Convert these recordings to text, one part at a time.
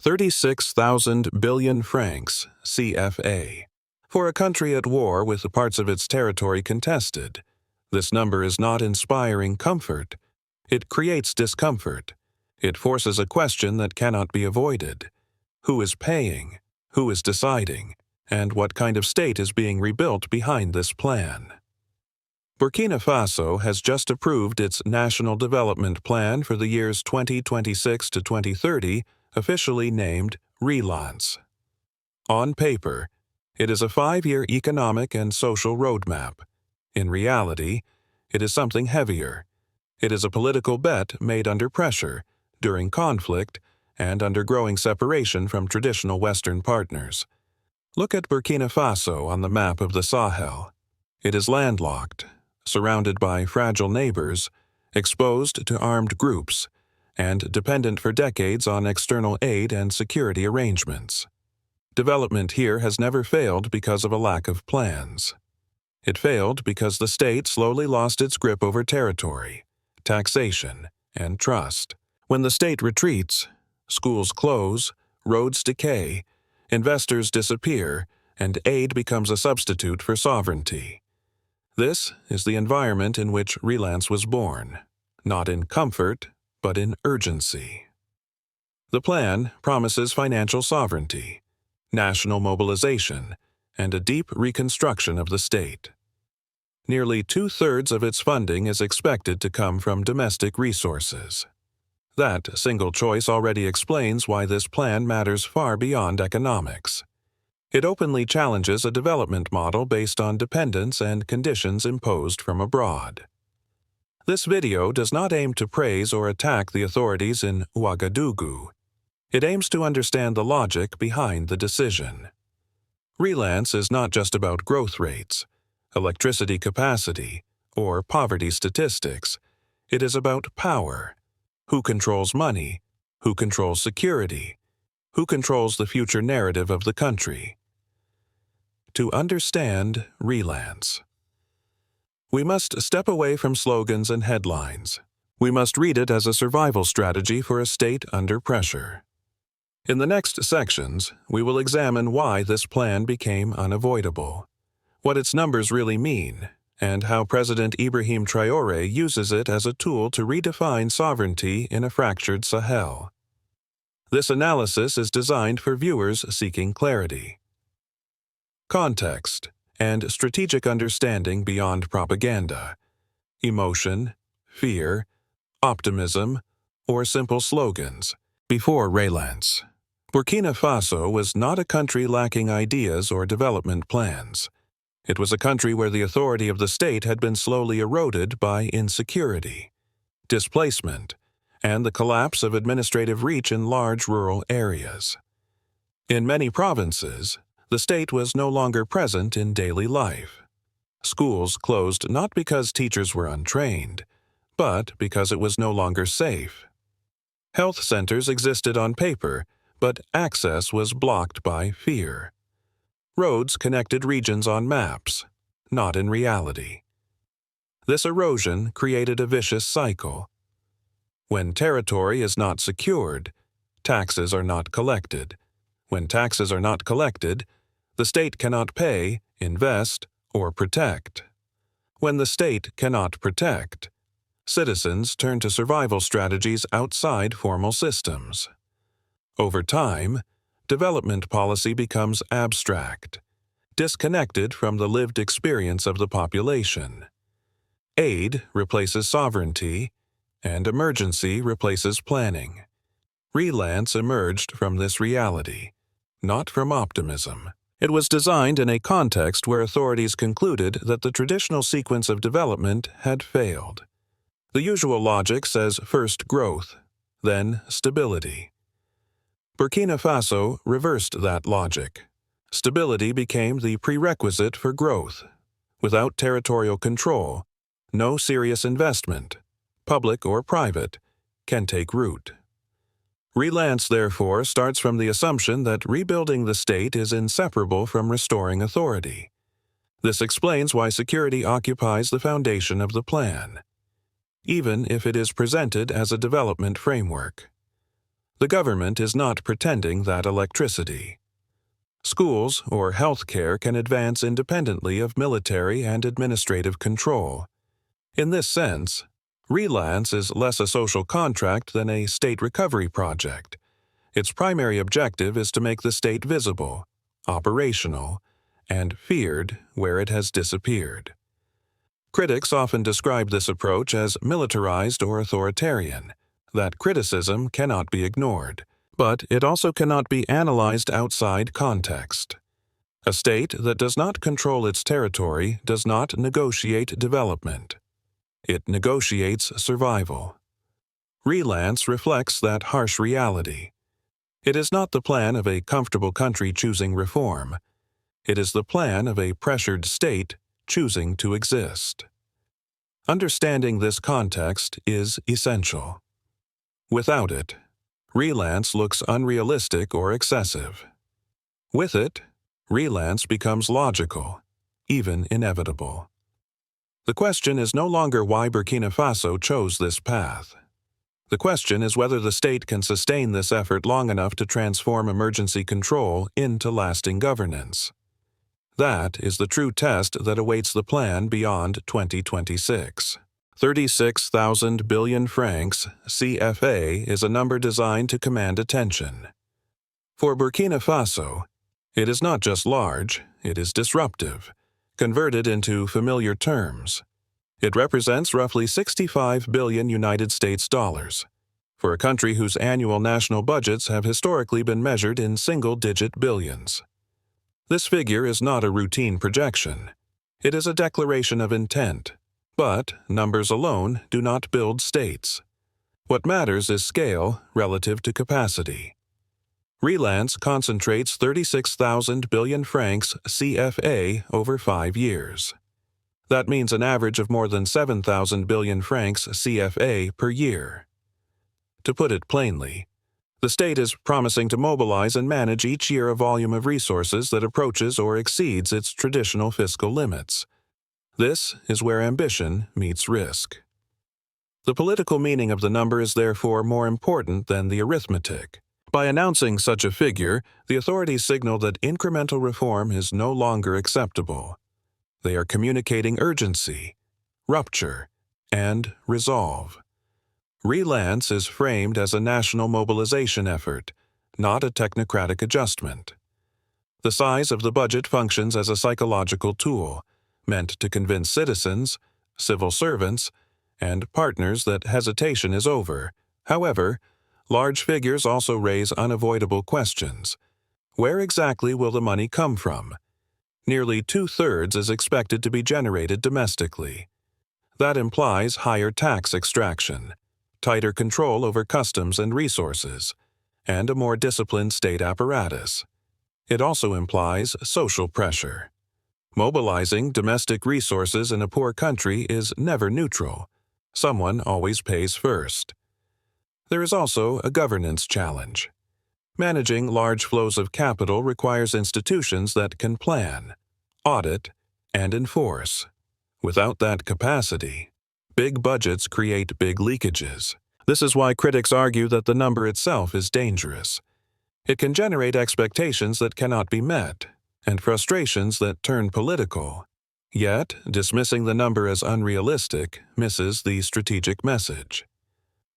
36,000 billion francs, CFA. For a country at war with the parts of its territory contested, this number is not inspiring comfort. It creates discomfort. It forces a question that cannot be avoided. Who is paying? Who is deciding? And what kind of state is being rebuilt behind this plan? Burkina Faso has just approved its National Development Plan for the years 2026 to 2030, officially named Relance. On paper, it is a 5-year economic and social roadmap. In reality, it is something heavier. It is a political bet made under pressure, during conflict, and under growing separation from traditional Western partners. Look at Burkina Faso on the map of the Sahel. It is landlocked, surrounded by fragile neighbors, exposed to armed groups, and dependent for decades on external aid and security arrangements. Development here has never failed because of a lack of plans. It failed because the state slowly lost its grip over territory, taxation, and trust. When the state retreats, schools close, roads decay, investors disappear, and aid becomes a substitute for sovereignty. This is the environment in which Relance was born, not in comfort, but in urgency. The plan promises financial sovereignty, national mobilization, and a deep reconstruction of the state. Nearly 2/3 of its funding is expected to come from domestic resources. That single choice already explains why this plan matters far beyond economics. It openly challenges a development model based on dependence and conditions imposed from abroad. This video does not aim to praise or attack the authorities in Ouagadougou. It aims to understand the logic behind the decision. Relance is not just about growth rates, electricity capacity, or poverty statistics. It is about power. Who controls money? Who controls security? Who controls the future narrative of the country? To understand Relance, we must step away from slogans and headlines. We must read it as a survival strategy for a state under pressure. In the next sections, we will examine why this plan became unavoidable, what its numbers really mean, and how President Ibrahim Traore uses it as a tool to redefine sovereignty in a fractured Sahel. This analysis is designed for viewers seeking clarity, context, and strategic understanding beyond propaganda, emotion, fear, optimism, or simple slogans. Before Relance, Burkina Faso was not a country lacking ideas or development plans. It was a country where the authority of the state had been slowly eroded by insecurity, displacement, and the collapse of administrative reach in large rural areas. In many provinces, the state was no longer present in daily life. Schools closed not because teachers were untrained, but because it was no longer safe. Health centers existed on paper, but access was blocked by fear. Roads connected regions on maps, not in reality. This erosion created a vicious cycle. When territory is not secured, taxes are not collected. When taxes are not collected, the state cannot pay, invest, or protect. When the state cannot protect, citizens turn to survival strategies outside formal systems. Over time, development policy becomes abstract, disconnected from the lived experience of the population. Aid replaces sovereignty, and emergency replaces planning. Relance emerged from this reality, not from optimism. It was designed in a context where authorities concluded that the traditional sequence of development had failed. The usual logic says first growth, then stability. Burkina Faso reversed that logic. Stability became the prerequisite for growth. Without territorial control, no serious investment, public or private, can take root. Relance, therefore, starts from the assumption that rebuilding the state is inseparable from restoring authority. This explains why security occupies the foundation of the plan, even if it is presented as a development framework. The government is not pretending that electricity. Schools or health care can advance independently of military and administrative control. In this sense, Relance is less a social contract than a state recovery project. Its primary objective is to make the state visible, operational, and feared where it has disappeared. Critics often describe this approach as militarized or authoritarian. That criticism cannot be ignored, but it also cannot be analyzed outside context. A state that does not control its territory does not negotiate development. It negotiates survival. Relance reflects that harsh reality. It is not the plan of a comfortable country choosing reform. It is the plan of a pressured state choosing to exist. Understanding this context is essential. Without it, Relance looks unrealistic or excessive. With it, Relance becomes logical, even inevitable. The question is no longer why Burkina Faso chose this path. The question is whether the state can sustain this effort long enough to transform emergency control into lasting governance. That is the true test that awaits the plan beyond 2026. 36,000 billion francs CFA is a number designed to command attention. For Burkina Faso, it is not just large, it is disruptive. Converted into familiar terms, it represents roughly 65 billion United States dollars, for a country whose annual national budgets have historically been measured in single-digit billions. This figure is not a routine projection. It is a declaration of intent. But numbers alone do not build states. What matters is scale relative to capacity. Relance concentrates 36,000 billion francs CFA over 5 years. That means an average of more than 7,000 billion francs CFA per year. To put it plainly, the state is promising to mobilize and manage each year a volume of resources that approaches or exceeds its traditional fiscal limits. This is where ambition meets risk. The political meaning of the number is therefore more important than the arithmetic. By announcing such a figure, the authorities signal that incremental reform is no longer acceptable. They are communicating urgency, rupture, and resolve. Relance is framed as a national mobilization effort, not a technocratic adjustment. The size of the budget functions as a psychological tool, meant to convince citizens, civil servants, and partners that hesitation is over. However, large figures also raise unavoidable questions. Where exactly will the money come from? Nearly 2/3 is expected to be generated domestically. That implies higher tax extraction, tighter control over customs and resources, and a more disciplined state apparatus. It also implies social pressure. Mobilizing domestic resources in a poor country is never neutral. Someone always pays first. There is also a governance challenge. Managing large flows of capital requires institutions that can plan, audit, and enforce. Without that capacity, big budgets create big leakages. This is why critics argue that the number itself is dangerous. It can generate expectations that cannot be met, and frustrations that turn political. Yet, dismissing the number as unrealistic misses the strategic message.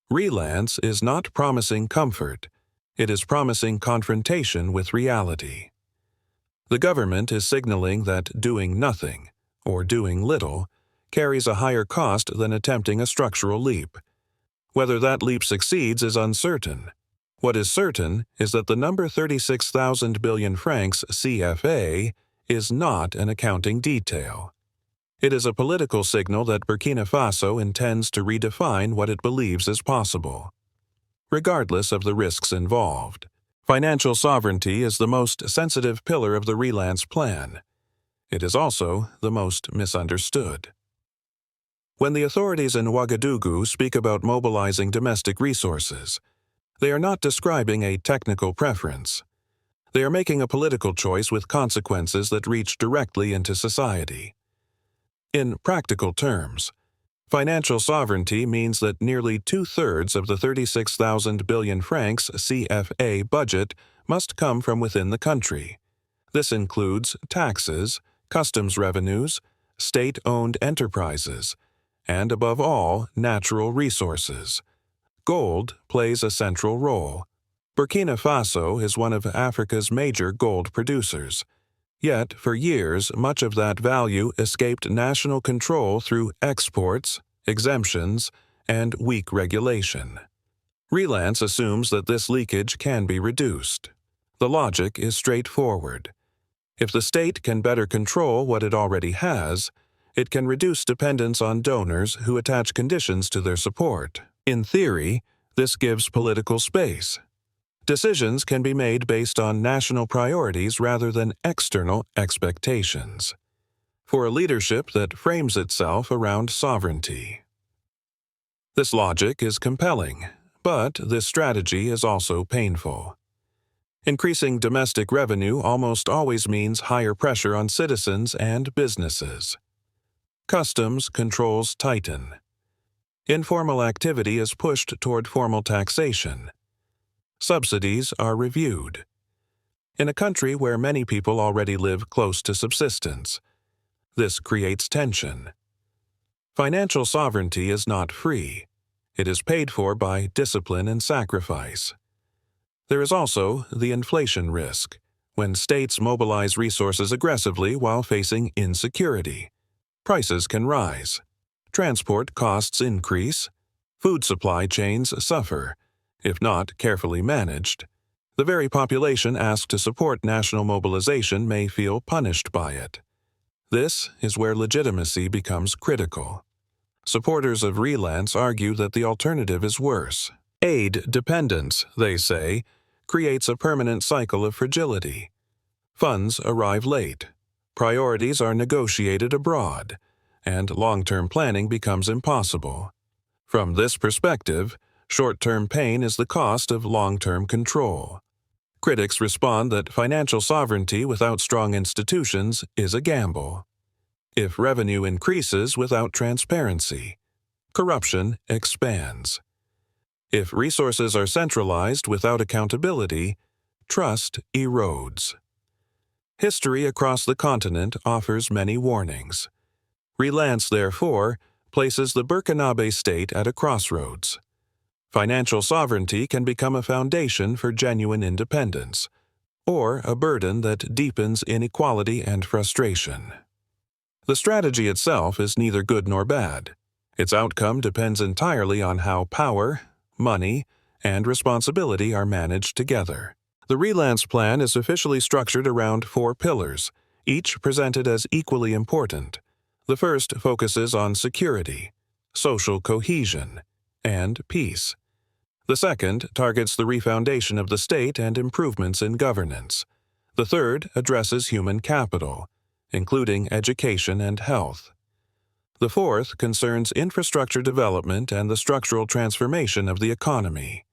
Relance is not promising comfort. It is promising confrontation with reality. The government is signaling that doing nothing, or doing little, carries a higher cost than attempting a structural leap. Whether that leap succeeds is uncertain. What is certain is that the number 36,000 billion francs CFA is not an accounting detail. It is a political signal that Burkina Faso intends to redefine what it believes is possible, regardless of the risks involved. Financial sovereignty is the most sensitive pillar of the Relance plan. It is also the most misunderstood. When the authorities in Ouagadougou speak about mobilizing domestic resources, they are not describing a technical preference. They are making a political choice with consequences that reach directly into society. In practical terms, Financial sovereignty means that nearly two-thirds of the 36,000 billion francs CFA budget must come from within the country. This includes taxes, customs revenues, state-owned enterprises, and above all, natural resources. Gold plays a central role. Burkina Faso is one of Africa's major gold producers. Yet, for years, much of that value escaped national control through exports, exemptions, and weak regulation. Relance assumes that this leakage can be reduced. The logic is straightforward. If the state can better control what it already has, it can reduce dependence on donors who attach conditions to their support. In theory, this gives political space. Decisions can be made based on national priorities rather than external expectations, for a leadership that frames itself around sovereignty. This logic is compelling, but this strategy is also painful. Increasing domestic revenue almost always means higher pressure on citizens and businesses. Customs controls tighten. Informal activity is pushed toward formal taxation. Subsidies are reviewed. In a country where many people already live close to subsistence, this creates tension. Financial sovereignty is not free. It is paid for by discipline and sacrifice. There is also the inflation risk, when states mobilize resources aggressively while facing insecurity. Prices can rise. Transport costs increase. Food supply chains suffer. If not carefully managed, the very population asked to support national mobilization may feel punished by it. This is where legitimacy becomes critical. Supporters of Relance argue that the alternative is worse. Aid dependence, they say, creates a permanent cycle of fragility. Funds arrive late, priorities are negotiated abroad, and long-term planning becomes impossible. From this perspective, short-term pain is the cost of long-term control. Critics respond that financial sovereignty without strong institutions is a gamble. If revenue increases without transparency, corruption expands. If resources are centralized without accountability, trust erodes. History across the continent offers many warnings. Relance, therefore, places the Burkinabe state at a crossroads. Financial sovereignty can become a foundation for genuine independence, or a burden that deepens inequality and frustration. The strategy itself is neither good nor bad. Its outcome depends entirely on how power, money, and responsibility are managed together. The Relance plan is officially structured around 4 pillars, each presented as equally important. The first focuses on security, social cohesion, and peace. The second targets the refoundation of the state and improvements in governance. The third addresses human capital, including education and health. The fourth concerns infrastructure development and the structural transformation of the economy.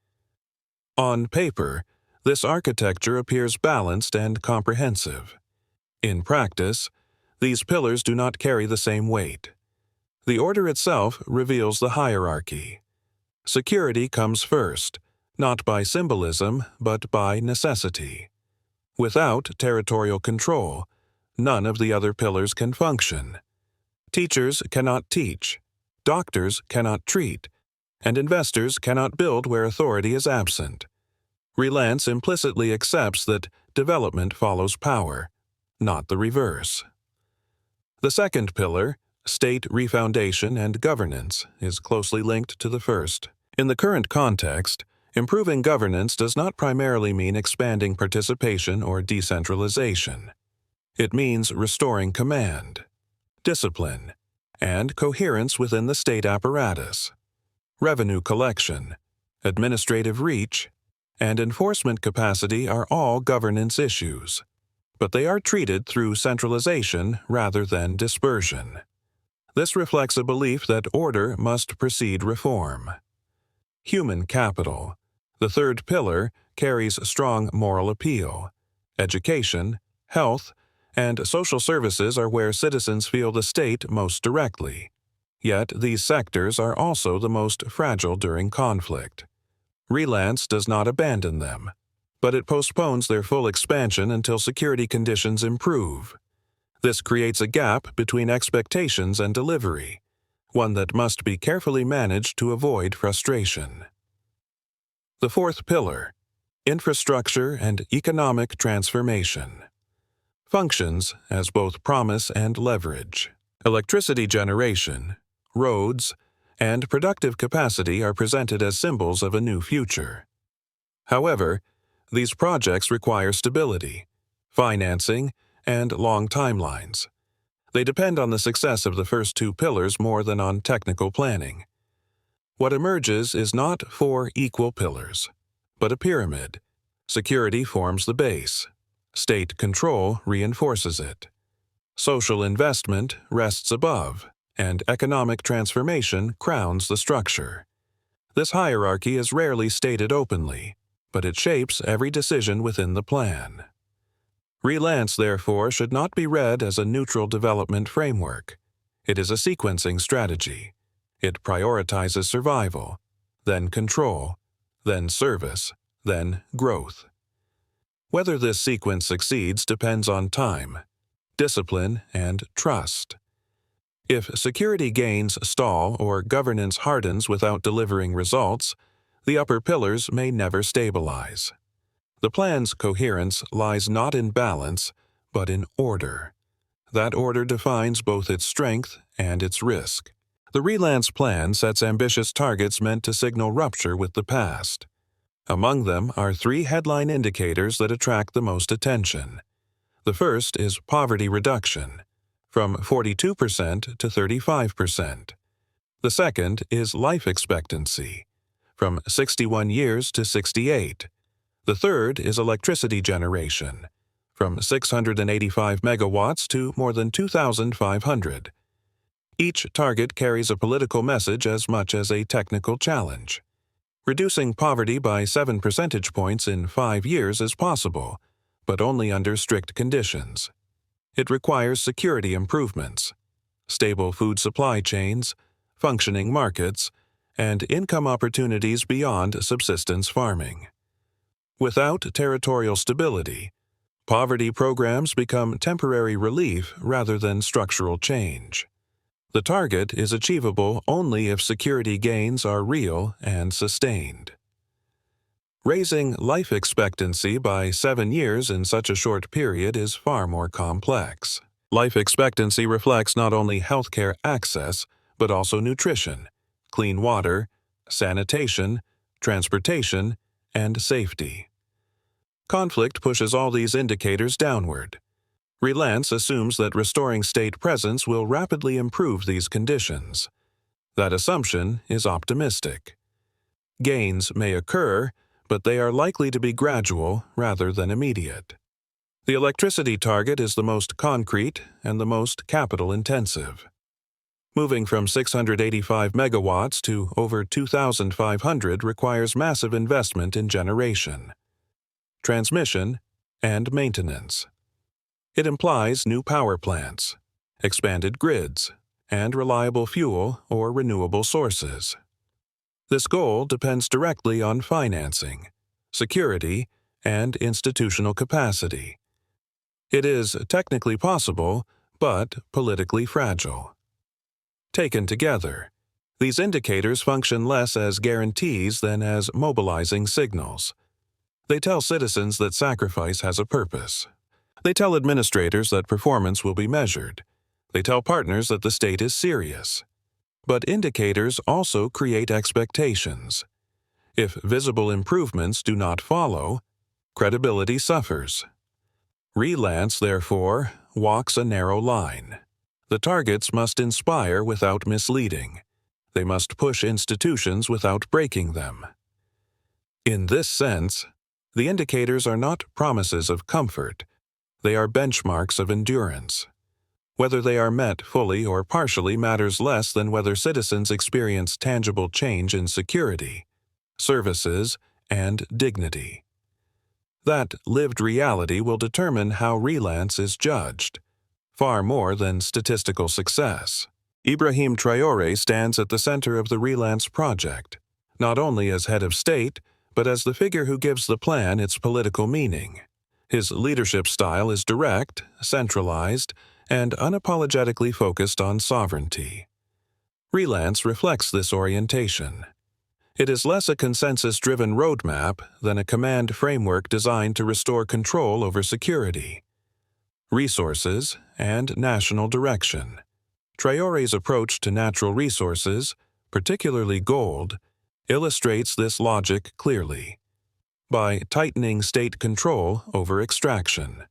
On paper, this architecture appears balanced and comprehensive. In practice, these pillars do not carry the same weight. The order itself reveals the hierarchy. Security comes first, not by symbolism, but by necessity. Without territorial control, none of the other pillars can function. Teachers cannot teach, doctors cannot treat, and investors cannot build where authority is absent. Relance implicitly accepts that development follows power, not the reverse. The second pillar, state refoundation and governance, is closely linked to the first. In the current context, improving governance does not primarily mean expanding participation or decentralization. It means restoring command, discipline, and coherence within the state apparatus. Revenue collection, administrative reach, and enforcement capacity are all governance issues, but they are treated through centralization rather than dispersion. This reflects a belief that order must precede reform. Human capital, the third pillar, carries strong moral appeal. Education, health, and social services are where citizens feel the state most directly. Yet these sectors are also the most fragile during conflict. Relance does not abandon them, but it postpones their full expansion until security conditions improve. This creates a gap between expectations and delivery, one that must be carefully managed to avoid frustration. The fourth pillar, infrastructure and economic transformation, functions as both promise and leverage. Electricity generation, roads, and productive capacity are presented as symbols of a new future. However, these projects require stability, financing, and long timelines. They depend on the success of the first two pillars more than on technical planning. What emerges is not four equal pillars, but a pyramid. Security forms the base. State control reinforces it. Social investment rests above, and economic transformation crowns the structure. This hierarchy is rarely stated openly, but it shapes every decision within the plan. Relance, therefore, should not be read as a neutral development framework. It is a sequencing strategy. It prioritizes survival, then control, then service, then growth. Whether this sequence succeeds depends on time, discipline, and trust. If security gains stall or governance hardens without delivering results, the upper pillars may never stabilize. The plan's coherence lies not in balance, but in order. That order defines both its strength and its risk. The Relance plan sets ambitious targets meant to signal rupture with the past. Among them are three headline indicators that attract the most attention. The first is poverty reduction, from 42% to 35%. The second is life expectancy, from 61 years to 68. The third is electricity generation, from 685 megawatts to more than 2,500. Each target carries a political message as much as a technical challenge. Reducing poverty by 7 percentage points in 5 years is possible, but only under strict conditions. It requires security improvements, stable food supply chains, functioning markets, and income opportunities beyond subsistence farming. Without territorial stability, poverty programs become temporary relief rather than structural change. The target is achievable only if security gains are real and sustained. Raising life expectancy by 7 years in such a short period is far more complex. Life expectancy reflects not only healthcare access, but also nutrition, clean water, sanitation, transportation, and safety. Conflict pushes all these indicators downward. Relance assumes that restoring state presence will rapidly improve these conditions. That assumption is optimistic. Gains may occur, but they are likely to be gradual rather than immediate. The electricity target is the most concrete and the most capital-intensive. Moving from 685 megawatts to over 2,500 requires massive investment in generation, transmission, and maintenance. It implies new power plants, expanded grids, and reliable fuel or renewable sources. This goal depends directly on financing, security, and institutional capacity. It is technically possible, but politically fragile. Taken together, these indicators function less as guarantees than as mobilizing signals. They tell citizens that sacrifice has a purpose. They tell administrators that performance will be measured. They tell partners that the state is serious. But indicators also create expectations. If visible improvements do not follow, credibility suffers. Relance, therefore, walks a narrow line. The targets must inspire without misleading. They must push institutions without breaking them. In this sense, the indicators are not promises of comfort. They are benchmarks of endurance. Whether they are met fully or partially matters less than whether citizens experience tangible change in security, services, and dignity. That lived reality will determine how Relance is judged, far more than statistical success. Ibrahim Traore stands at the center of the Relance project, not only as head of state, but as the figure who gives the plan its political meaning. His leadership style is direct, centralized, and unapologetically focused on sovereignty. Relance reflects this orientation. It is less a consensus-driven roadmap than a command framework designed to restore control over security, resources, and national direction. Traore's approach to natural resources, particularly gold, illustrates this logic clearly. By tightening state control over extraction,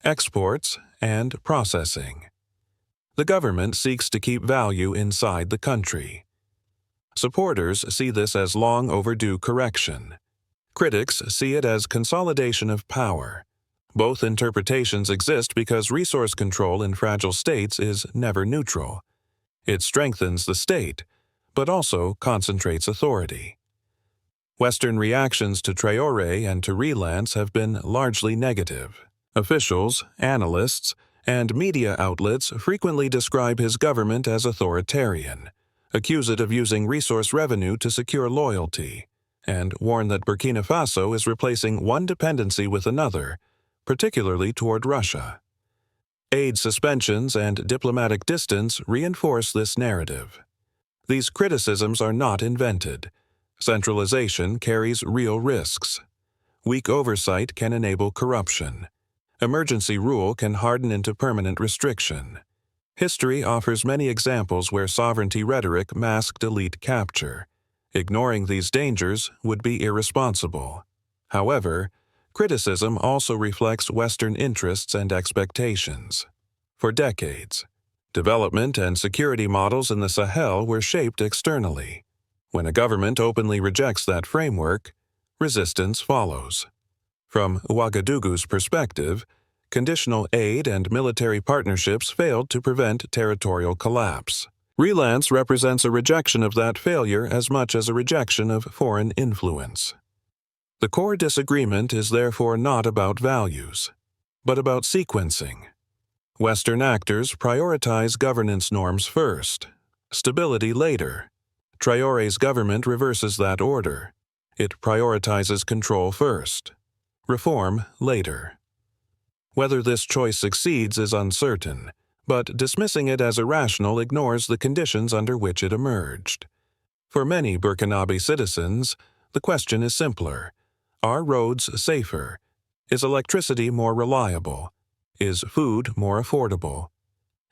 exports, and processing, the government seeks to keep value inside the country. Supporters see this as long overdue correction. Critics see it as consolidation of power. Both interpretations exist because resource control in fragile states is never neutral. It strengthens the state, but also concentrates authority. Western reactions to Traore and to Relance have been largely negative. Officials, analysts, and media outlets frequently describe his government as authoritarian, accuse it of using resource revenue to secure loyalty, and warn that Burkina Faso is replacing one dependency with another, particularly toward Russia. Aid suspensions and diplomatic distance reinforce this narrative. These criticisms are not invented. Centralization carries real risks. Weak oversight can enable corruption. Emergency rule can harden into permanent restriction. History offers many examples where sovereignty rhetoric masked elite capture. Ignoring these dangers would be irresponsible. However, criticism also reflects Western interests and expectations. For decades, development and security models in the Sahel were shaped externally. When a government openly rejects that framework, resistance follows. From Ouagadougou's perspective, conditional aid and military partnerships failed to prevent territorial collapse. Relance represents a rejection of that failure as much as a rejection of foreign influence. The core disagreement is therefore not about values, but about sequencing. Western actors prioritize governance norms first, stability later. Traore's government reverses that order. It prioritizes control first, reform later. Whether this choice succeeds is uncertain, but dismissing it as irrational ignores the conditions under which it emerged. For many Burkinabe citizens, the question is simpler. Are roads safer? Is electricity more reliable? Is food more affordable?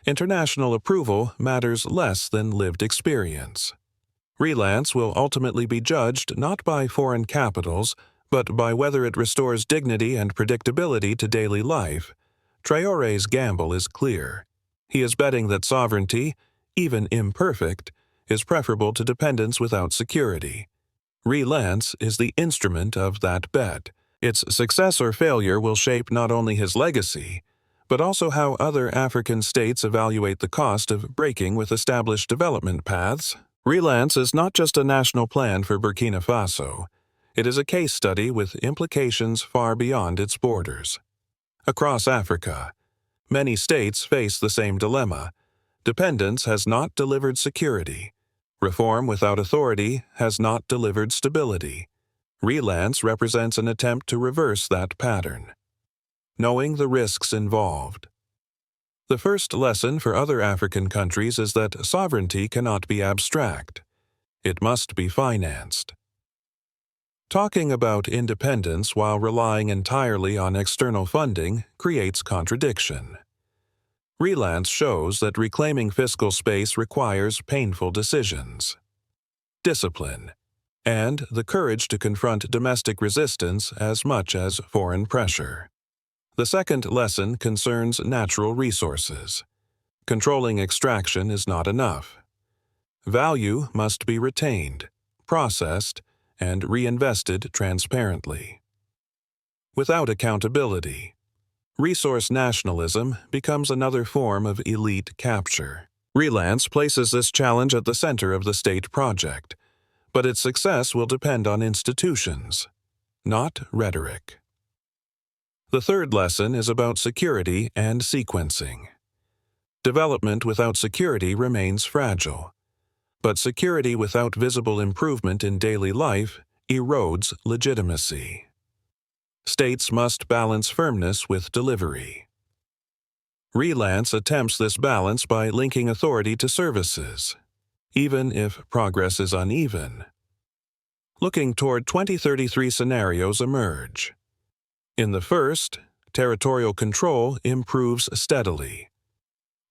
International approval matters less than lived experience. Relance will ultimately be judged not by foreign capitals, but by whether it restores dignity and predictability to daily life. Traore's gamble is clear. He is betting that sovereignty, even imperfect, is preferable to dependence without security. Relance is the instrument of that bet. Its success or failure will shape not only his legacy, but also how other African states evaluate the cost of breaking with established development paths. Relance is not just a national plan for Burkina Faso. It is a case study with implications far beyond its borders. Across Africa, many states face the same dilemma. Dependence has not delivered security. Reform without authority has not delivered stability. Relance represents an attempt to reverse that pattern. Knowing the risks involved. The first lesson for other African countries is that sovereignty cannot be abstract. It must be financed. Talking about independence while relying entirely on external funding creates contradiction. Relance shows that reclaiming fiscal space requires painful decisions, discipline, and the courage to confront domestic resistance as much as foreign pressure. The second lesson concerns natural resources. Controlling extraction is not enough. Value must be retained, processed, and reinvested transparently. Without accountability, resource nationalism becomes another form of elite capture. Relance places this challenge at the center of the state project, but its success will depend on institutions, not rhetoric. The third lesson is about security and sequencing. Development without security remains fragile. But security without visible improvement in daily life erodes legitimacy. States must balance firmness with delivery. Relance attempts this balance by linking authority to services, even if progress is uneven. Looking toward 2033 scenarios emerge. In the first, territorial control improves steadily.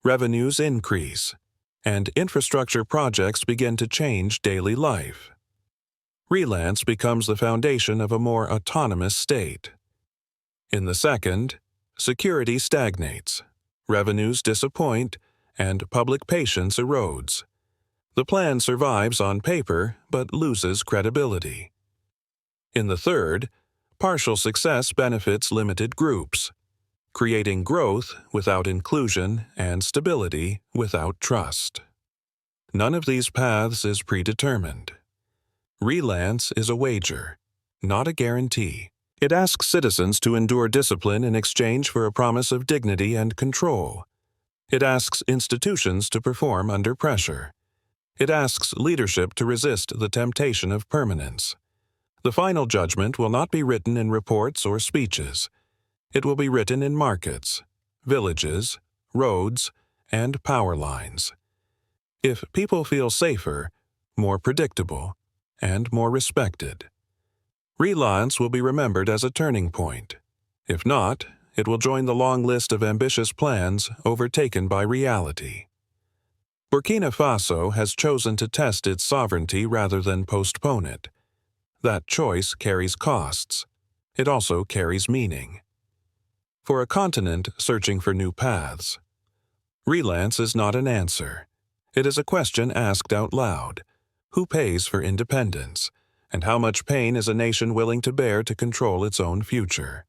Revenues increase, and infrastructure projects begin to change daily life. Relance becomes the foundation of a more autonomous state. In the second, security stagnates, revenues disappoint, and public patience erodes. The plan survives on paper but loses credibility. In the third, partial success benefits limited groups, creating growth without inclusion and stability without trust. None of these paths is predetermined. Relance is a wager, not a guarantee. It asks citizens to endure discipline in exchange for a promise of dignity and control. It asks institutions to perform under pressure. It asks leadership to resist the temptation of permanence. The final judgment will not be written in reports or speeches. It will be written in markets, villages, roads, and power lines. If people feel safer, more predictable, and more respected, Relance will be remembered as a turning point. If not, it will join the long list of ambitious plans overtaken by reality. Burkina Faso has chosen to test its sovereignty rather than postpone it. That choice carries costs. It also carries meaning. For a continent searching for new paths, relance is not an answer. It is a question asked out loud. Who pays for independence? And how much pain is a nation willing to bear to control its own future?